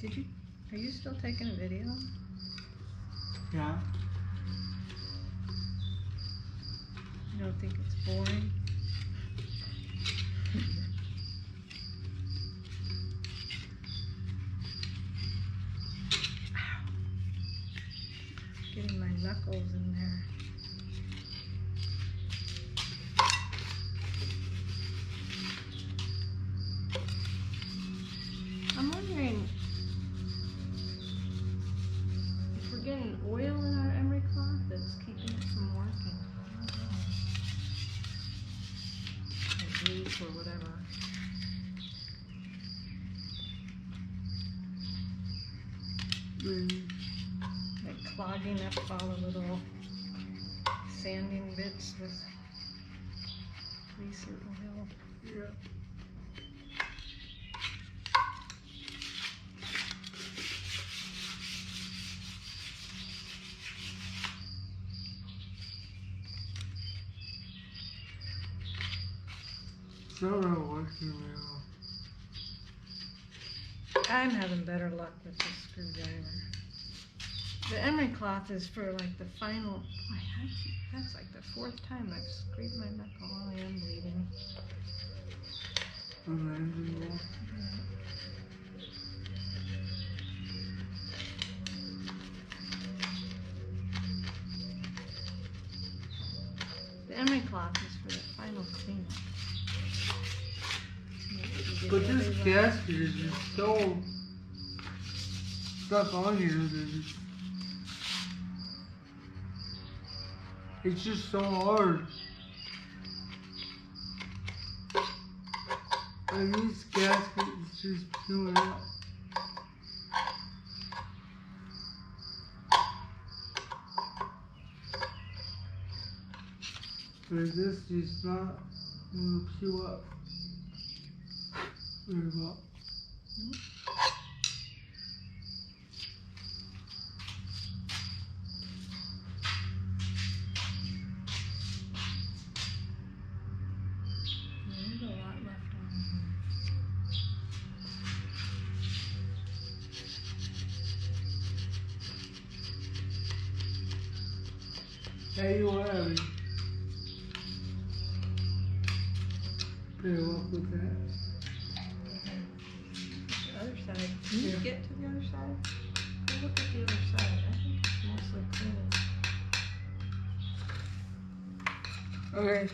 Are you still taking a video? Yeah. You don't think it's boring? Getting my knuckles in there. I'm wondering if we're getting oil in our emery cloth that's keeping it from working. Or grease or whatever. Like clogging up all the little sanding bits with grease or oil. Yeah. It's not really working well. I'm having better luck with this screwdriver. The emery cloth is for like the final. Boy, that's like the 4th time I've scraped my knuckle. Oh, I am bleeding. Unbelievable. The emery cloth is for the final cleanup. But this gasket is just so stuck on here that it's just so hard. And this gasket is just peeling out. But this is not going to peel up very well. There's a lot left on here. Hey, you want to better luck with that. The other side. Can you get to the other side? Go look at the other side. I think it's mostly clean. Okay.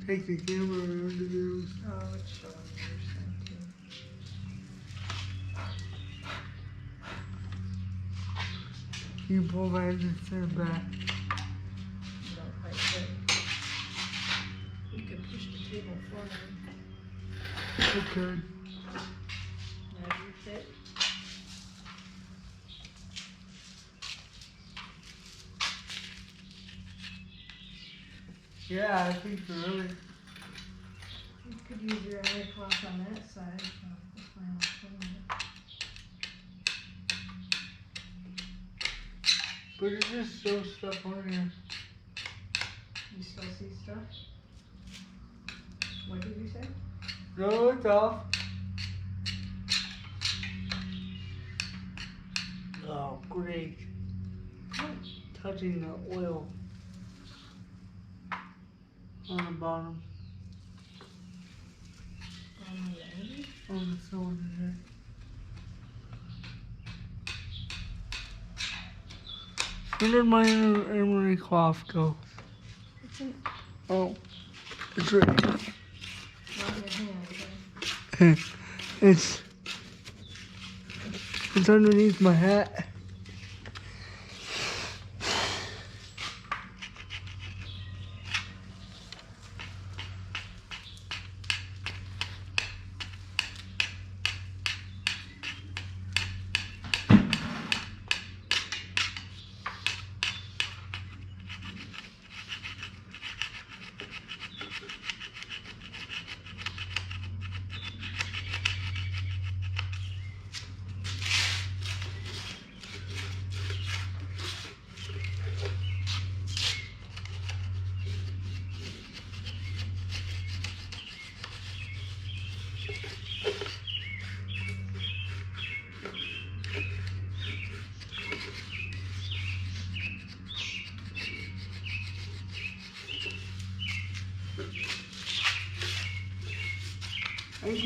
Take the camera around to those. Oh, it's showing the other side too. You pull my head back. Don't quite fit. You could push the table forward. Okay. Now you fit. Yeah, I think so, really. You could use your emery cloth on that side. The final cleanup. But it's just so stuck on here. You still see stuff? What did you say? No, it's off. Oh, great. Touching the oil on the bottom. On the end? On the cylinder there. Where did my emery cloth go? It's in Oh, it's right not in your hand, okay? here. It's underneath my hat.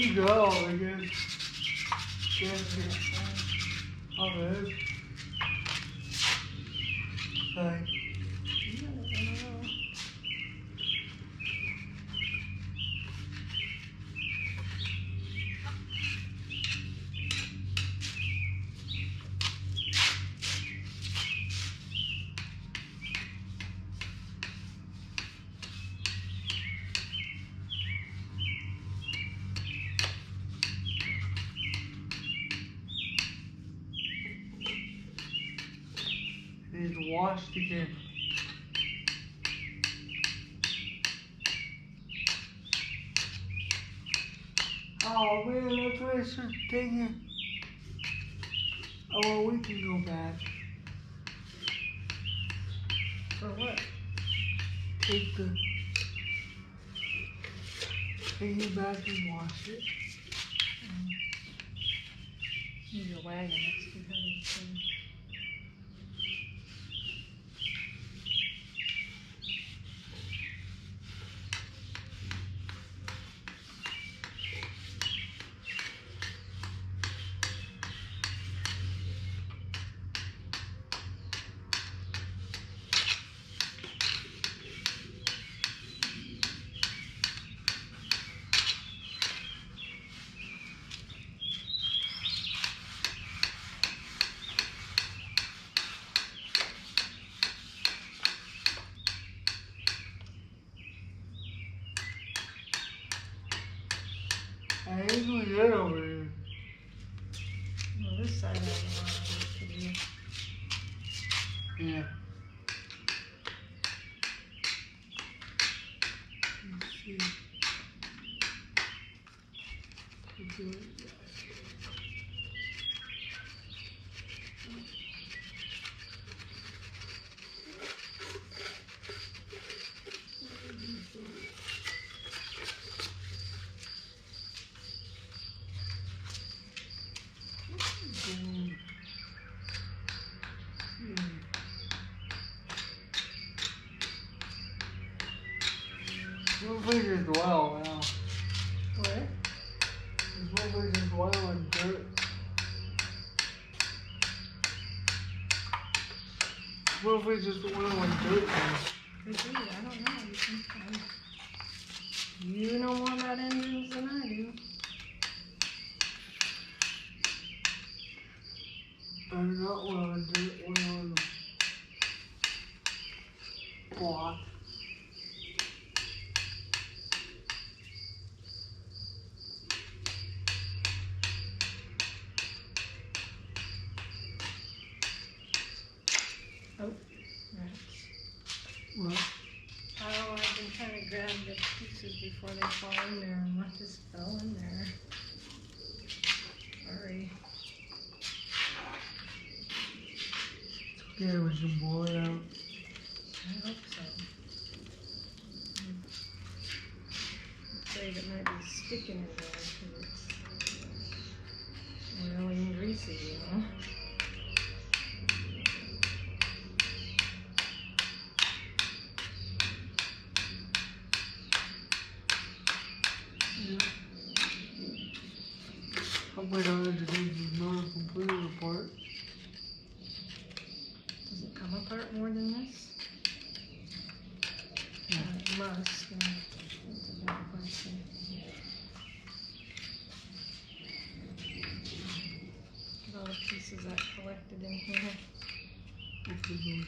you go again. Gasket. Okay. Sorry. Need to wash the camera. Oh man, that's why I started taking. Oh well, we can go back. For what? Take it back and wash it. Use your wagon, it's too heavy for you. I ain't gonna get over here. Well, this side has a lot of work to do. Yeah. Let's see. Let's do it. One place is well now. What? There's one place is well and dirt. One place is well and dirt now. Could be, I don't know. You can find. You know more about engines than I do. I'm not well and dirt, well and block. Oh, rats. What? Oh, I've been trying to grab the pieces before they fall in there, and what just fell in there. Sorry. Yeah, we can blow it out. I hope so. I'm afraid it might be sticking in there because it's oily and greasy, you know. Hopefully the other things is not completely apart. Does it come apart more than this? Yeah. It must. Yeah. That's a bad question. Look at all the pieces I collected in here. Hopefully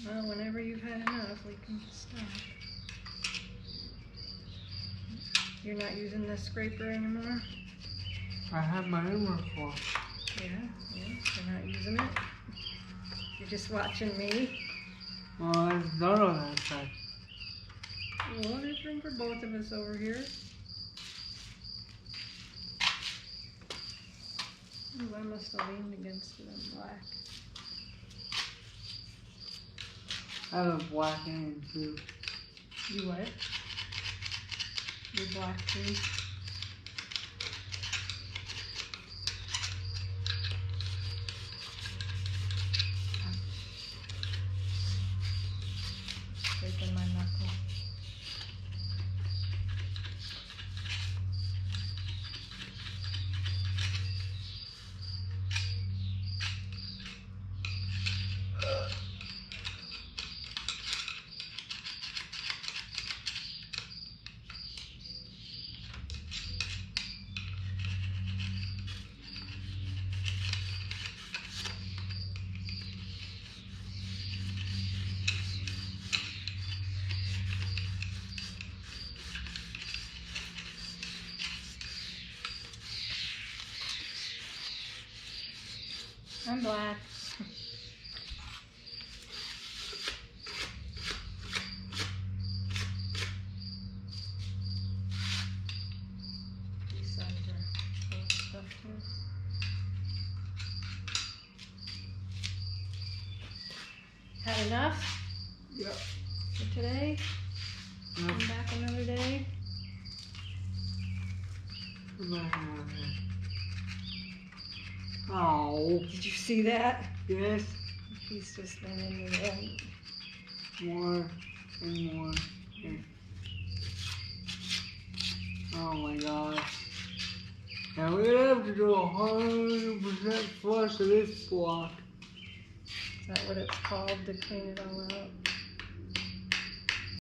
Well, whenever you've had enough, we can stop. You're not using this scraper anymore? I have my Emery cloth. Yeah, you're not using it? You're just watching me? Well, it's done on that side. Well, there's room for both of us over here. Ooh, I must have leaned against it. I'm black. I have a black hand too. You what? You're black too? I'm black. These sides are full of stuff too. Had enough Yep. for today? Yep. Come back another day? Oh, Did you see that? yes. He's just been in the end. More and more. Oh my gosh. And we're gonna have to do 100% flush of this block. Is that what it's called to clean it all out?